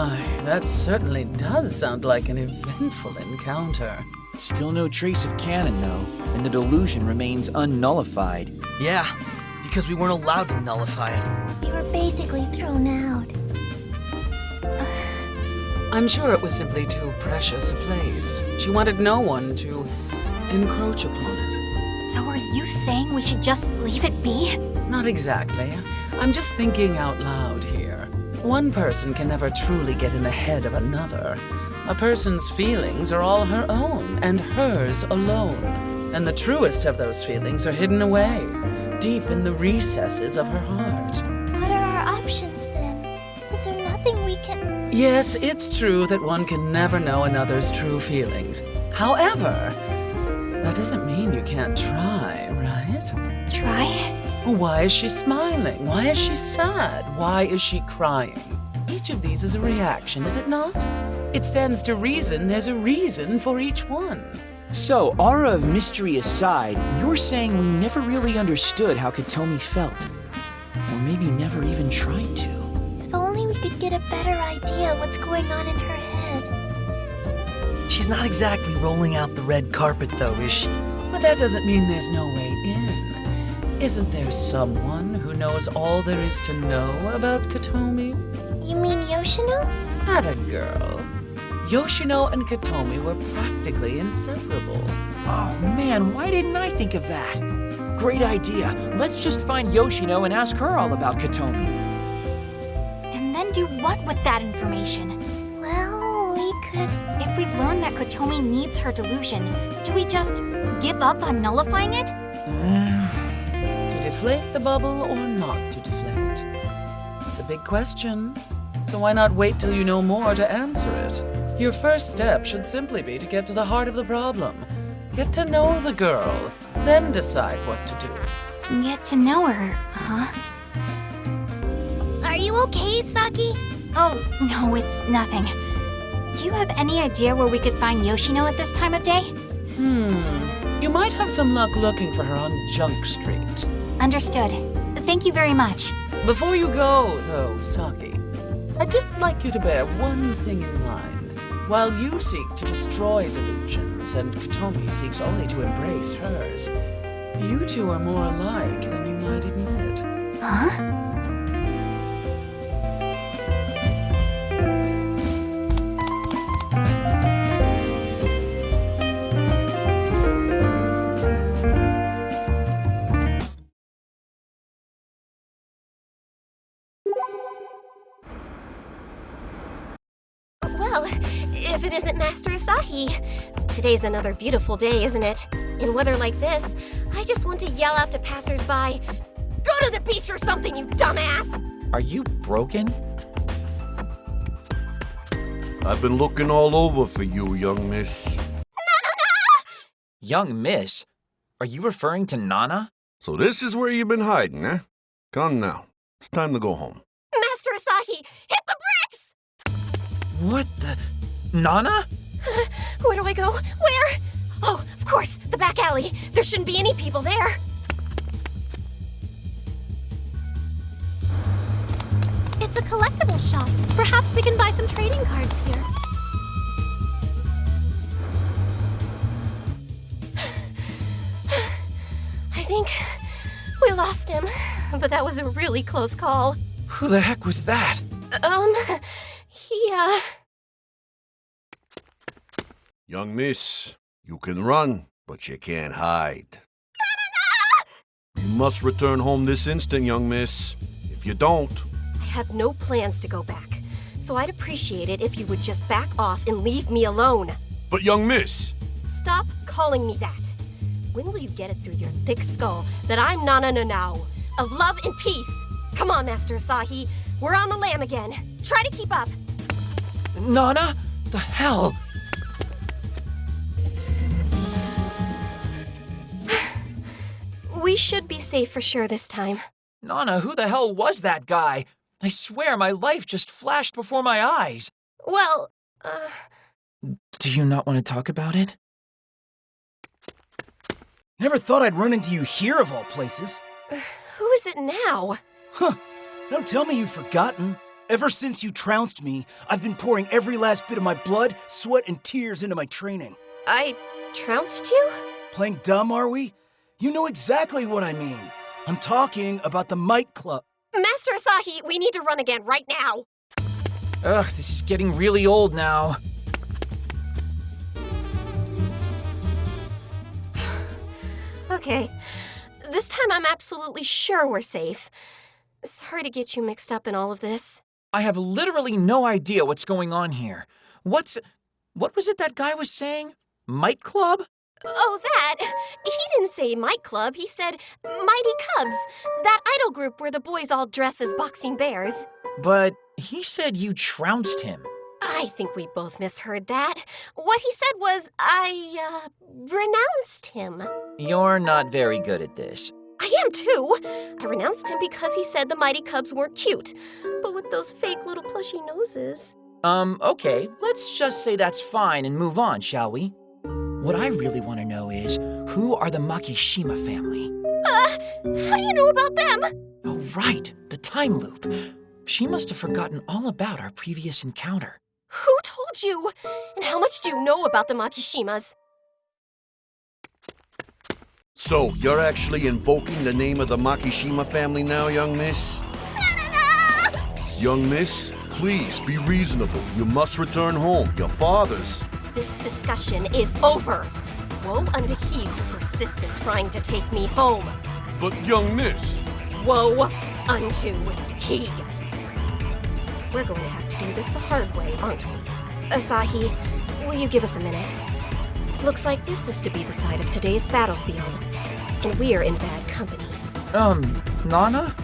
my, that certainly does sound like an eventful encounter. Still no trace of Canon, though, and the delusion remains unnullified. Yeah, because we weren't allowed to nullify it. We were basically thrown out. I'm sure it was simply too precious a place. She wanted no one to encroach upon it. So are you saying we should just leave it be? Not exactly. I'm just thinking out loud here. One person can never truly get in the head of another. A person's feelings are all her own, and hers alone. And the truest of those feelings are hidden away, deep in the recesses of her heart. What are our options then? Is there nothing we can... Yes, it's true that one can never know another's true feelings. However, that doesn't mean you can't try, right? Try? Why is she smiling? Why is she sad? Why is she crying? Each of these is a reaction, is it not? It stands to reason there's a reason for each one. So, aura of mystery aside, you're saying we never really understood how Katomi felt. Or maybe never even tried to. If only we could get a better idea of what's going on in her head. She's not exactly rolling out the red carpet, though, is she? But that doesn't mean there's no way in. Isn't there someone who knows all there is to know about Katomi? You mean Yoshino? Atta girl. Yoshino and Katomi were practically inseparable. Oh man, why didn't I think of that? Great idea. Let's just find Yoshino and ask her all about Katomi. And then do what with that information? Well, we could... If we learn that Kotomi needs her delusion, do we just give up on nullifying it? To deflate the bubble or not to deflate? It's a big question. So why not wait till you know more to answer it? Your first step should simply be to get to the heart of the problem. Get to know the girl, then decide what to do. Get to know her, huh? Are you okay, Saki? Oh, no, it's nothing. Do you have any idea where we could find Yoshino at this time of day? You might have some luck looking for her on Junk Street. Understood. Thank you very much. Before you go, though, Saki, I'd just like you to bear one thing in mind. While you seek to destroy delusions and Katomi seeks only to embrace hers, you two are more alike than you might admit. Huh? Well, if it isn't Master Asahi. Today's another beautiful day, isn't it? In weather like this, I just want to yell out to passersby, "Go to the beach or something, you dumbass!" Are you broken? I've been looking all over for you, young miss. Young miss? Are you referring to Nana? So this is where you've been hiding, eh? Come now. It's time to go home. Master Asahi, hit the bricks! What the... Nana? Where do I go? Where? Oh, of course, the back alley. There shouldn't be any people there. It's a collectible shop. Perhaps we can buy some trading cards here. I think we lost him, but that was a really close call. Who the heck was that? He, Young miss, you can run, but you can't hide. You must return home this instant, young miss. If you don't... I have no plans to go back, so I'd appreciate it if you would just back off and leave me alone. But young miss... Stop calling me that. When will you get it through your thick skull that I'm Nana now, of love and peace? Come on, Master Asahi. We're on the lam again. Try to keep up. Nana? The hell? We should be safe for sure this time. Nana, who the hell was that guy? I swear my life just flashed before my eyes. Well, Do you not want to talk about it? Never thought I'd run into you here of all places. who is it now? Huh. Don't tell me you've forgotten. Ever since you trounced me, I've been pouring every last bit of my blood, sweat, and tears into my training. I trounced you? Playing dumb, are we? You know exactly what I mean. I'm talking about the Might Club. Master Asahi, we need to run again right now. Ugh, this is getting really old now. Okay, this time I'm absolutely sure we're safe. Sorry to get you mixed up in all of this. I have literally no idea what's going on here. What was it that guy was saying? Might Club? Oh, that? He didn't say Might Club, he said Mighty Cubs, that idol group where the boys all dress as boxing bears. But he said you trounced him. I think we both misheard that. What he said was, I renounced him. You're not very good at this. I am too. I renounced him because he said the Mighty Cubs weren't cute. But with those fake little plushy noses. Okay, let's just say that's fine and move on, shall we? What I really want to know is, who are the Makishima family? How do you know about them? Oh, right, the time loop. She must have forgotten all about our previous encounter. Who told you? And how much do you know about the Makishimas? So, you're actually invoking the name of the Makishima family now, young miss? Young miss, please be reasonable. You must return home. Your father's. This discussion is over. Woe unto he who persists in trying to take me home. But, young miss. Woe unto he. We're going to have to do this the hard way, aren't we? Asahi, will you give us a minute? Looks like this is to be the site of today's battlefield. And we're in bad company. Nana?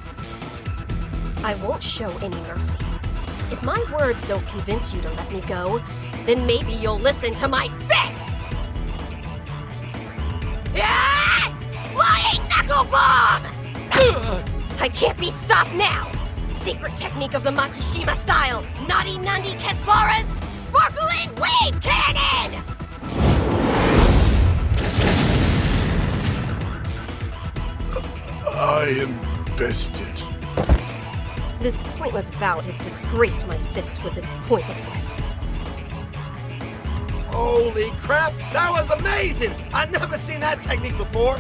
I won't show any mercy. If my words don't convince you to let me go, then maybe you'll listen to my fist! Ah! Flying knuckle bomb! I can't be stopped now! Secret technique of the Makishima style, Nadi Nandi Kesvara's sparkling wave cannon! I am bested. This pointless bout has disgraced my fist with its pointlessness. Holy crap, that was amazing! I've never seen that technique before.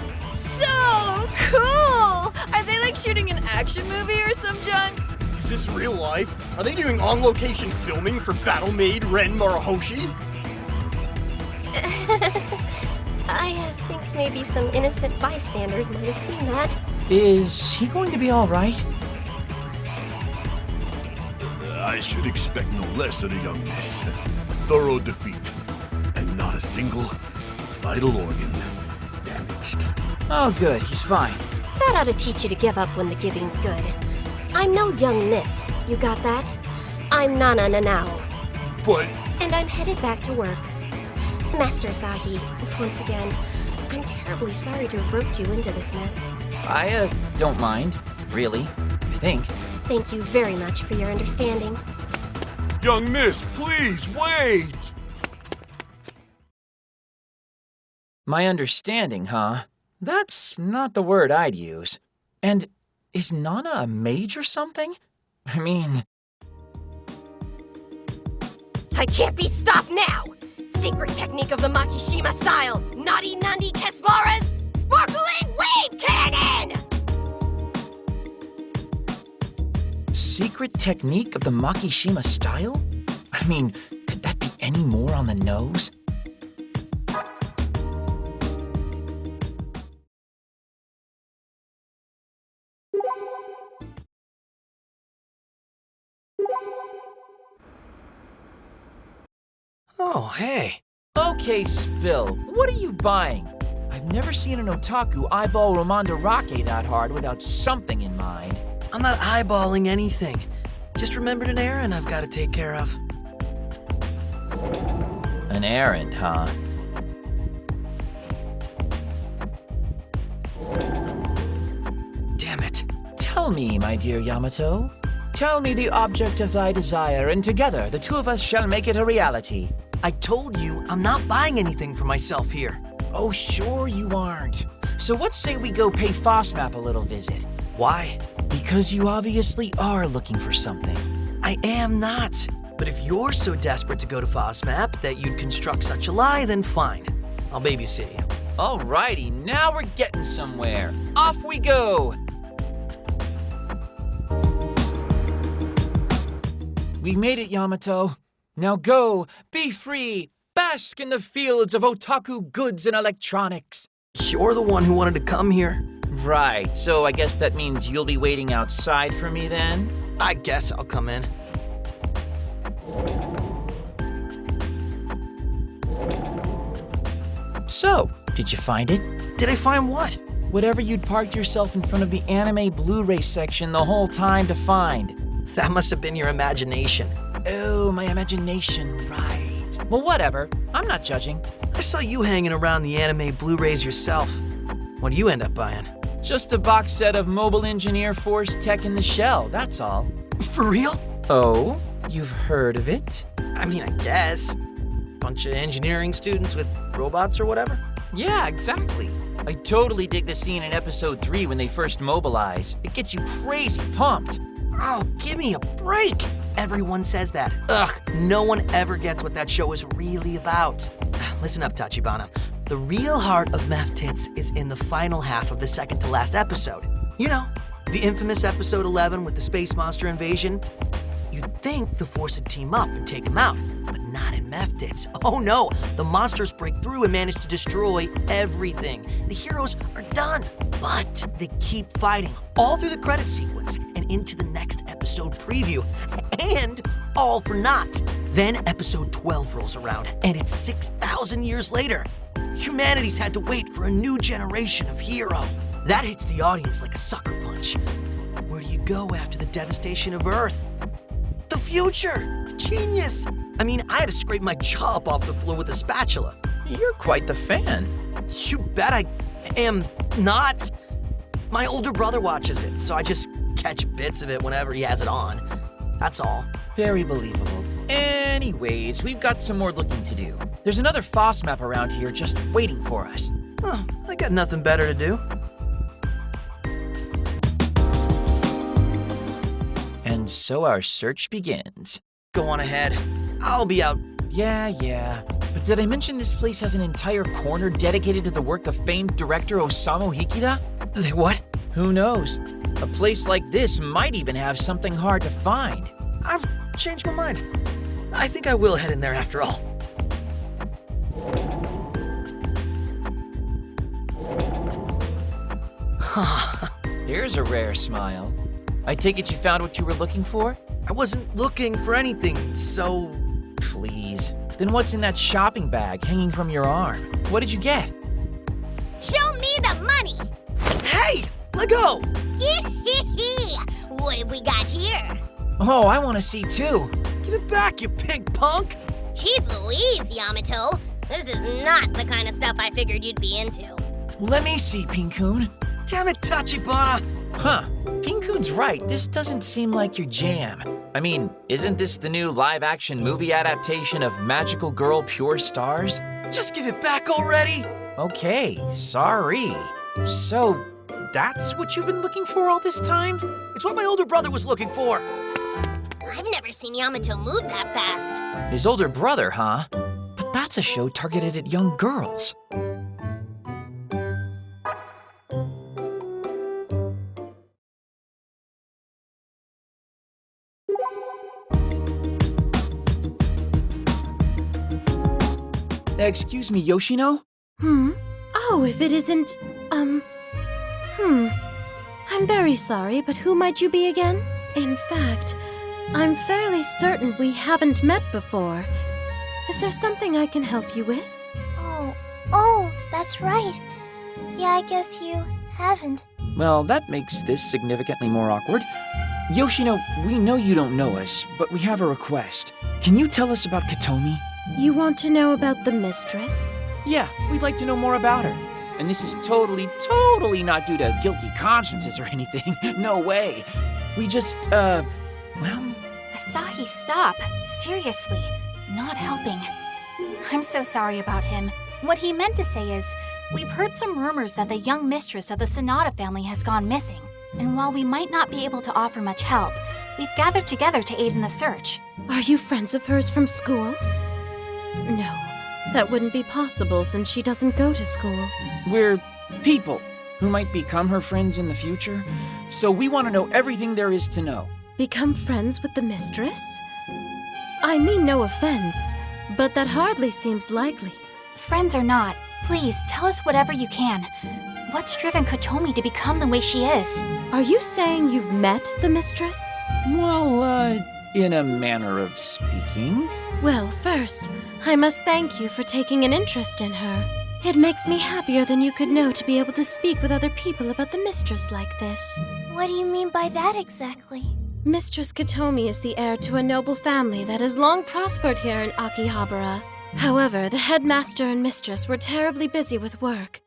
So cool! Are they like shooting an action movie or some junk? Is this real life? Are they doing on-location filming for Battle Maid Ren Morohoshi? I think maybe some innocent bystanders might have seen that. Is he going to be all right? I should expect no less of the young miss. A thorough defeat, and not a single vital organ damaged. Oh, good, he's fine. That ought to teach you to give up when the giving's good. I'm no young miss, you got that? I'm Nana Nanao. But... And I'm headed back to work. Master Asahi, once again, I'm terribly sorry to have roped you into this mess. I, don't mind, really, I think. Thank you very much for your understanding. Young miss, please, wait! My understanding, huh? That's not the word I'd use. And is Nana a mage or something? I mean... I can't be stopped now! Secret technique of the Makishima style, Nadi Nandi Kesvara's sparkling wave cannon! Secret technique of the Makishima style? I mean, could that be any more on the nose? Oh, hey. Okay, Spill, what are you buying? I've never seen an otaku eyeball Romandarake that hard without something in mind. I'm not eyeballing anything. Just remembered an errand I've got to take care of. An errand, huh? Damn it. Tell me, my dear Yamato. Tell me the object of thy desire, and together the two of us shall make it a reality. I told you I'm not buying anything for myself here. Oh, sure you aren't. So what say we go pay Fossmap a little visit? Why? Because you obviously are looking for something. I am not. But if you're so desperate to go to FOSMAP that you'd construct such a lie, then fine. I'll babysit you. Alrighty, now we're getting somewhere. Off we go! We made it, Yamato. Now go, be free, bask in the fields of otaku goods and electronics. You're the one who wanted to come here. Right, so I guess that means you'll be waiting outside for me then? I guess I'll come in. So, did you find it? Did I find what? Whatever you'd parked yourself in front of the anime Blu-ray section the whole time to find. That must have been your imagination. Oh, my imagination, right. Well, whatever. I'm not judging. I saw you hanging around the anime Blu-rays yourself. What do you end up buying? Just a box set of Mobile Engineer Force Tech in the Shell, that's all. For real? Oh, you've heard of it? I mean, I guess. Bunch of engineering students with robots or whatever? Yeah, exactly. I totally dig the scene in episode 3 when they first mobilize. It gets you crazy pumped. Oh, give me a break! Everyone says that. Ugh, no one ever gets what that show is really about. Listen up, Tachibana. The real heart of Meth Tits is in the final half of the second to last episode. You know, the infamous episode 11 with the space monster invasion. You'd think the Force would team up and take him out, but not in Meth Tits. Oh no, the monsters break through and manage to destroy everything. The heroes are done, but they keep fighting all through the credit sequence and into the next episode preview, and all for naught. Then episode 12 rolls around, and it's 6,000 years later. Humanity's had to wait for a new generation of hero. That hits the audience like a sucker punch. Where do you go after the devastation of Earth? The future! Genius! I mean, I had to scrape my jaw up off the floor with a spatula. You're quite the fan. You bet I am not. My older brother watches it, so I just catch bits of it whenever he has it on. That's all. Very believable. Anyways, we've got some more looking to do. There's another FOSMAP around here just waiting for us. Huh, I got nothing better to do. And so our search begins. Go on ahead. I'll be out. Yeah. But did I mention this place has an entire corner dedicated to the work of famed director Osamu Hikida? What? Who knows? A place like this might even have something hard to find. I've changed my mind. I think I will head in there after all. Here's a rare smile. I take it you found what you were looking for? I wasn't looking for anything, so... Please. Then what's in that shopping bag hanging from your arm? What did you get? Show me the money! Hey! Let go! What have we got here? Oh, I want to see too. Give it back, you pink punk! Jeez Louise, Yamato. This is not the kind of stuff I figured you'd be into. Let me see, Pinkun. Damn it, Tachibana! Huh. Pinkun's right. This doesn't seem like your jam. I mean, isn't this the new live-action movie adaptation of Magical Girl Pure Stars? Just give it back already! Okay, sorry. So, that's what you've been looking for all this time? It's what my older brother was looking for! I've never seen Yamato move that fast. His older brother, huh? But that's a show targeted at young girls. Excuse me, Yoshino? Oh, if it isn't, I'm very sorry, but who might you be again? In fact, I'm fairly certain we haven't met before. Is there something I can help you with? Oh, that's right. Yeah, I guess you haven't. Well, that makes this significantly more awkward. Yoshino, we know you don't know us, but we have a request. Can you tell us about Katomi? You want to know about the mistress? Yeah, we'd like to know more about her. And this is totally not due to guilty consciences or anything. No way. We just, well... Asahi, stop. Seriously. Not helping. I'm so sorry about him. What he meant to say is, we've heard some rumors that the young mistress of the Sonata family has gone missing. And while we might not be able to offer much help, we've gathered together to aid in the search. Are you friends of hers from school? No, that wouldn't be possible since she doesn't go to school. We're people who might become her friends in the future, so we want to know everything there is to know. Become friends with the mistress? I mean no offense, but that hardly seems likely. Friends or not, please tell us whatever you can. What's driven Kotomi to become the way she is? Are you saying you've met the mistress? Well, in a manner of speaking. Well, first, I must thank you for taking an interest in her. It makes me happier than you could know to be able to speak with other people about the mistress like this. What do you mean by that exactly? Mistress Kotomi is the heir to a noble family that has long prospered here in Akihabara. However, the headmaster and mistress were terribly busy with work.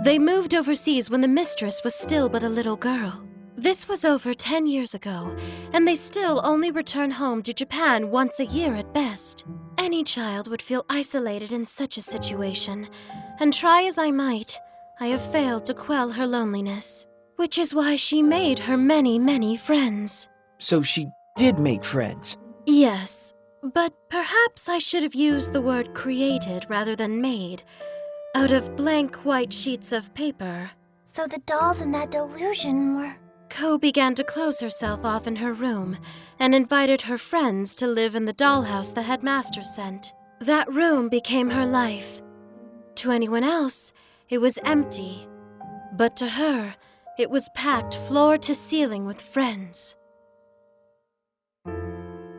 They moved overseas when the mistress was still but a little girl. This was over 10 years ago, and they still only return home to Japan once a year at best. Any child would feel isolated in such a situation, and try as I might, I have failed to quell her loneliness. Which is why she made her many, many friends. So she did make friends. Yes, but perhaps I should have used the word created rather than made, out of blank white sheets of paper. So the dolls in that delusion were... Ko began to close herself off in her room and invited her friends to live in the dollhouse the headmaster sent. That room became her life. To anyone else, it was empty, but to her, it was packed floor to ceiling with friends.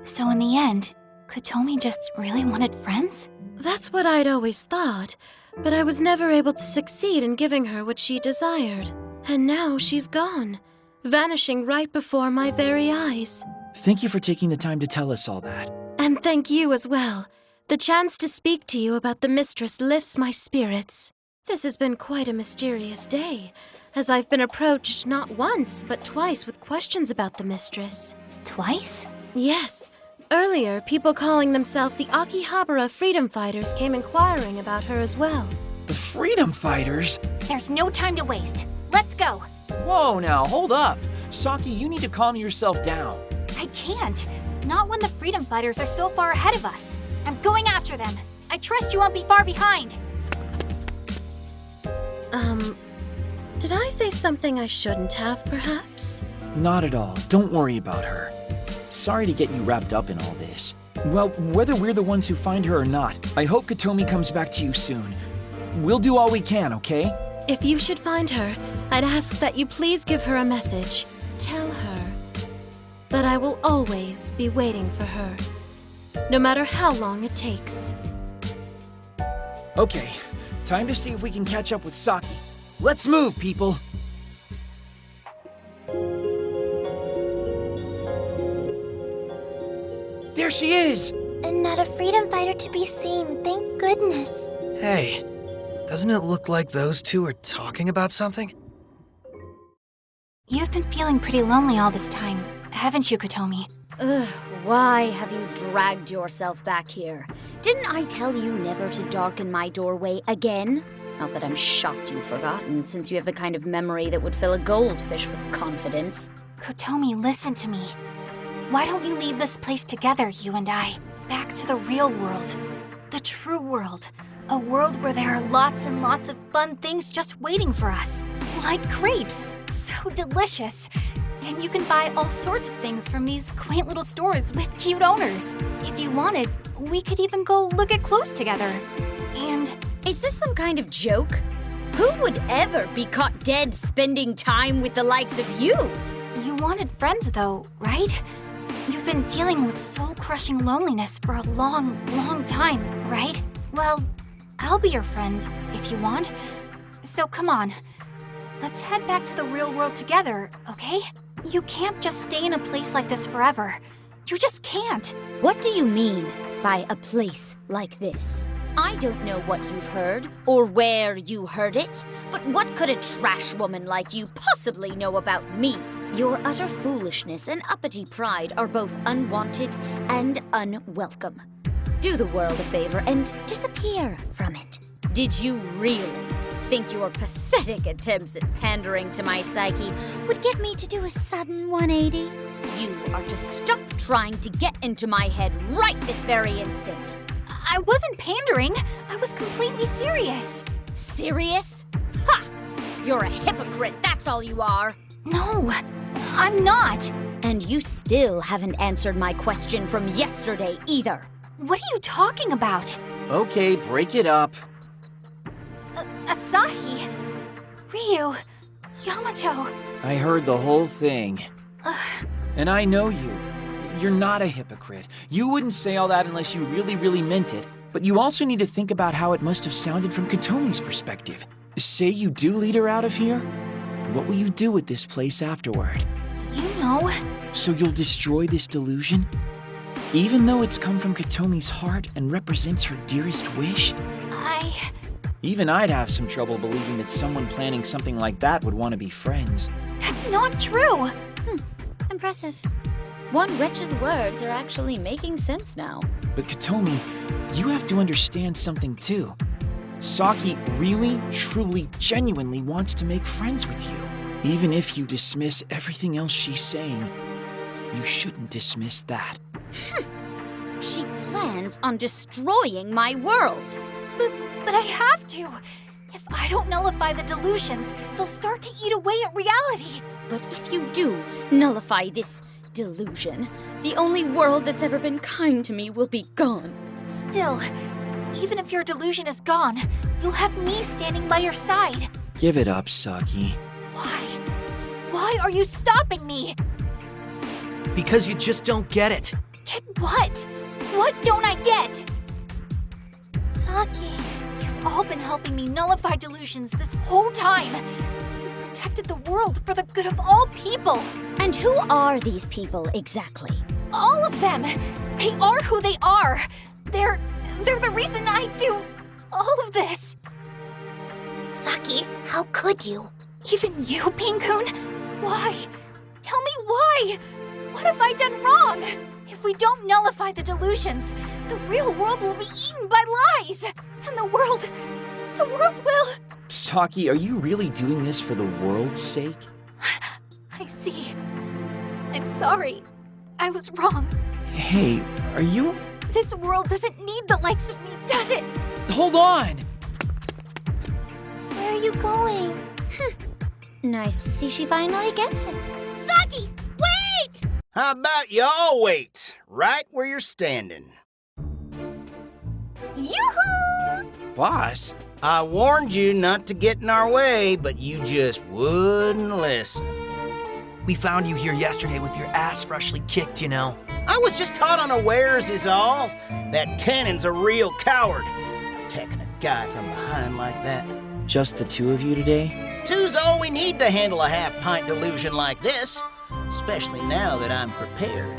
So in the end, Kotomi just really wanted friends? That's what I'd always thought, but I was never able to succeed in giving her what she desired. And now she's gone, vanishing right before my very eyes. Thank you for taking the time to tell us all that. And thank you as well. The chance to speak to you about the mistress lifts my spirits. This has been quite a mysterious day, as I've been approached not once, but twice with questions about the mistress. Twice? Yes. Earlier, people calling themselves the Akihabara Freedom Fighters came inquiring about her as well. The Freedom Fighters? There's no time to waste. Let's go. Whoa now, hold up. Saki, you need to calm yourself down. I can't. Not when the Freedom Fighters are so far ahead of us. I'm going after them. I trust you won't be far behind. Did I say something I shouldn't have, perhaps? Not at all. Don't worry about her. Sorry to get you wrapped up in all this. Well, whether we're the ones who find her or not, I hope Kotomi comes back to you soon. We'll do all we can, okay? If you should find her, I'd ask that you please give her a message. Tell her that I will always be waiting for her, no matter how long it takes. Okay, time to see if we can catch up with Saki. Let's move, people! There she is! And not a freedom fighter to be seen, thank goodness. Hey, doesn't it look like those two are talking about something? You've been feeling pretty lonely all this time, haven't you, Kotomi? Ugh, why have you dragged yourself back here? Didn't I tell you never to darken my doorway again? Not that I'm shocked you've forgotten, since you have the kind of memory that would fill a goldfish with confidence. Kotomi, listen to me. Why don't we leave this place together, you and I? Back to the real world. The true world. A world where there are lots and lots of fun things just waiting for us. Like grapes. So delicious. And you can buy all sorts of things from these quaint little stores with cute owners. If you wanted, we could even go look at clothes together. And... Is this some kind of joke? Who would ever be caught dead spending time with the likes of you? You wanted friends, though, right? You've been dealing with soul-crushing loneliness for a long, long time, right? Well, I'll be your friend, if you want. So come on. Let's head back to the real world together, okay? You can't just stay in a place like this forever. You just can't. What do you mean by a place like this? I don't know what you've heard, or where you heard it, but what could a trash woman like you possibly know about me? Your utter foolishness and uppity pride are both unwanted and unwelcome. Do the world a favor and disappear from it. Did you really think your pathetic attempts at pandering to my psyche would get me to do a sudden 180? You are just stuck trying to get into my head right this very instant. I wasn't pandering. I was completely serious. Serious? Ha! You're a hypocrite, that's all you are. No, I'm not. And you still haven't answered my question from yesterday either. What are you talking about? Okay, break it up. Asahi, Ryu, Yamato. I heard the whole thing. And I know you. You're not a hypocrite. You wouldn't say all that unless you really, really meant it. But you also need to think about how it must have sounded from Katomi's perspective. Say you do lead her out of here? What will you do with this place afterward? You know. So you'll destroy this delusion? Even though it's come from Katomi's heart and represents her dearest wish? Even I'd have some trouble believing that someone planning something like that would want to be friends. That's not true. Impressive. One wretch's words are actually making sense now. But Katomi, you have to understand something too. Saki really, truly, genuinely wants to make friends with you. Even if you dismiss everything else she's saying, you shouldn't dismiss that. She plans on destroying my world. But I have to. If I don't nullify the delusions, they'll start to eat away at reality. But if you do nullify this delusion, the only world that's ever been kind to me will be gone. Still, even if your delusion is gone, you'll have me standing by your side. Give it up, Saki. Why? Why are you stopping me? Because you just don't get it. Get what? What don't I get? Saki. You've all been helping me nullify delusions this whole time. You've protected the world for the good of all people. And who are these people exactly? All of them. They are who they are. They're the reason I do all of this. Saki, how could you? Even you, Pinkoon? Why? Tell me why. What have I done wrong? If we don't nullify the delusions, the real world will be eaten by lies. And the world will... Saki, are you really doing this for the world's sake? I see. I'm sorry. I was wrong. Hey, are you... This world doesn't need the likes of me, does it? Hold on! Where are you going? Nice to see she finally gets it. Saki, wait! How about y'all wait, right where you're standing? Yoo-hoo! Boss? I warned you not to get in our way, but you just wouldn't listen. We found you here yesterday with your ass freshly kicked, you know. I was just caught unawares is all. That cannon's a real coward. Attacking a guy from behind like that. Just the two of you today? Two's all we need to handle a half-pint delusion like this. Especially now that I'm prepared.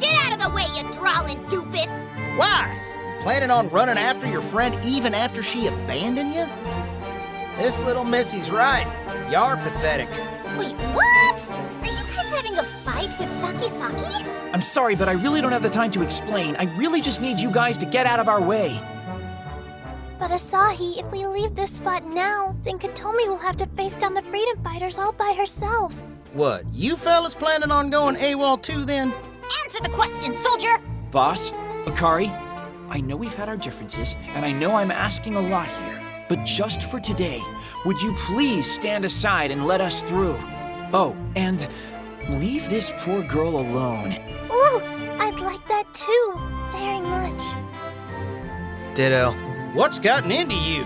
Get out of the way, you drawling doofus! Why? You planning on running after your friend even after she abandoned you? This little missy's right. You're pathetic. Wait, what? Are you guys having a fight with Saki? I'm sorry, but I really don't have the time to explain. I really just need you guys to get out of our way. But Asahi, if we leave this spot now, then Katomi will have to face down the freedom fighters all by herself. What, you fellas planning on going AWOL too then? Answer the question, soldier! Boss, Akari, I know we've had our differences, and I know I'm asking a lot here. But just for today, would you please stand aside and let us through? Oh, and leave this poor girl alone. Ooh, I'd like that too, very much. Ditto. What's gotten into you?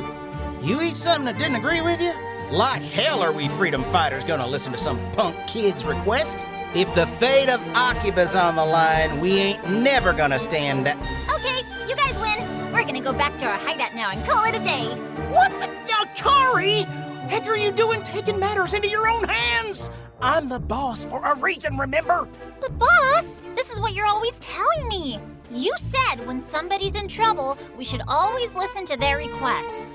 You eat something that didn't agree with you? Like hell are we freedom fighters gonna listen to some punk kid's request? If the fate of Akiba's on the line, we ain't never gonna stand up. Okay, you guys win. We're gonna go back to our hideout now and call it a day. What the... Akari? Heck are you doing taking matters into your own hands? I'm the boss for a reason, remember? But boss, this is what you're always telling me. You said when somebody's in trouble, we should always listen to their requests.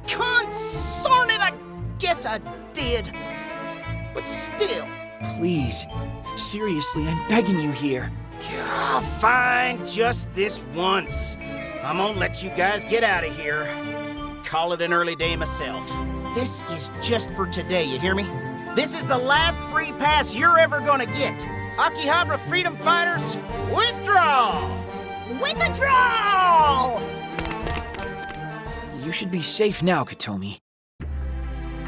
Consarn it, I guess I did. But still. Please, seriously, I'm begging you here. Fine, just this once. I'm gonna let you guys get out of here. call it an early day myself. This is just for today, you hear me? This is the last free pass you're ever gonna get. Akihabara freedom fighters, withdraw! Withdraw! You should be safe now, Katomi.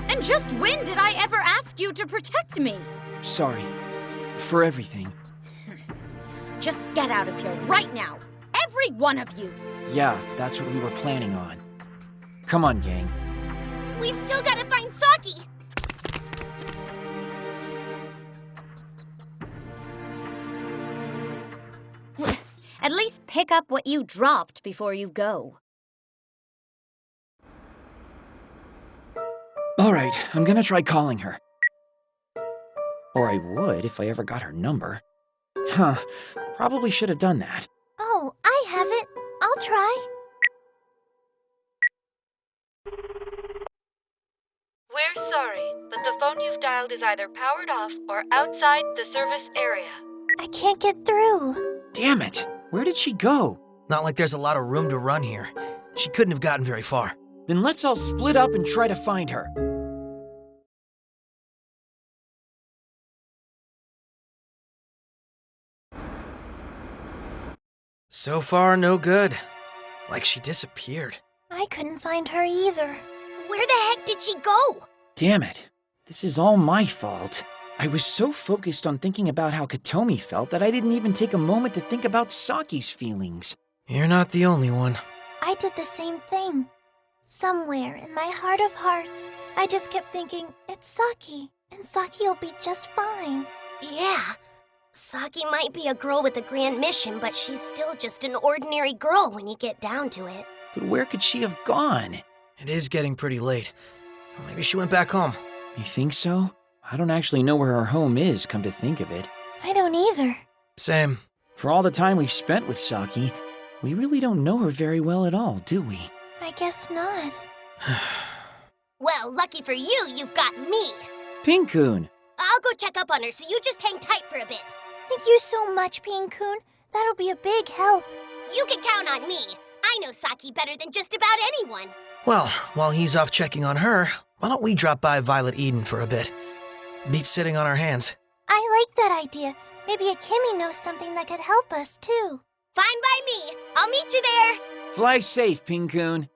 And just when did I ever ask you to protect me? Sorry. For everything. Just get out of here right now. Every one of you. Yeah, that's what we were planning on. Come on, gang. We've still got to find Saki. At least pick up what you dropped before you go. Alright, I'm gonna try calling her. Or I would if I ever got her number. Huh, probably should have done that. Oh, I have it. I'll try. We're sorry, but the phone you've dialed is either powered off or outside the service area. I can't get through. Damn it! Where did she go? Not like there's a lot of room to run here. She couldn't have gotten very far. Then let's all split up and try to find her. So far, no good. Like she disappeared. I couldn't find her either. Where the heck did she go? Damn it. This is all my fault. I was so focused on thinking about how Katomi felt that I didn't even take a moment to think about Saki's feelings. You're not the only one. I did the same thing. Somewhere in my heart of hearts, I just kept thinking, it's Saki, and Saki will be just fine. Yeah. Saki might be a girl with a grand mission, but she's still just an ordinary girl when you get down to it. But where could she have gone? It is getting pretty late. Maybe she went back home. You think so? I don't actually know where her home is, come to think of it. I don't either. Same. For all the time we've spent with Saki, we really don't know her very well at all, do we? I guess not. Well, lucky for you, you've got me. Pinkun! I'll go check up on her, so you just hang tight for a bit. Thank you so much, Pinkun. That'll be a big help. You can count on me. I know Saki better than just about anyone. Well, while he's off checking on her, why don't we drop by Violet Eden for a bit? Beats sitting on our hands. I like that idea. Maybe Akemi knows something that could help us, too. Fine by me. I'll meet you there. Fly safe, Pinkun.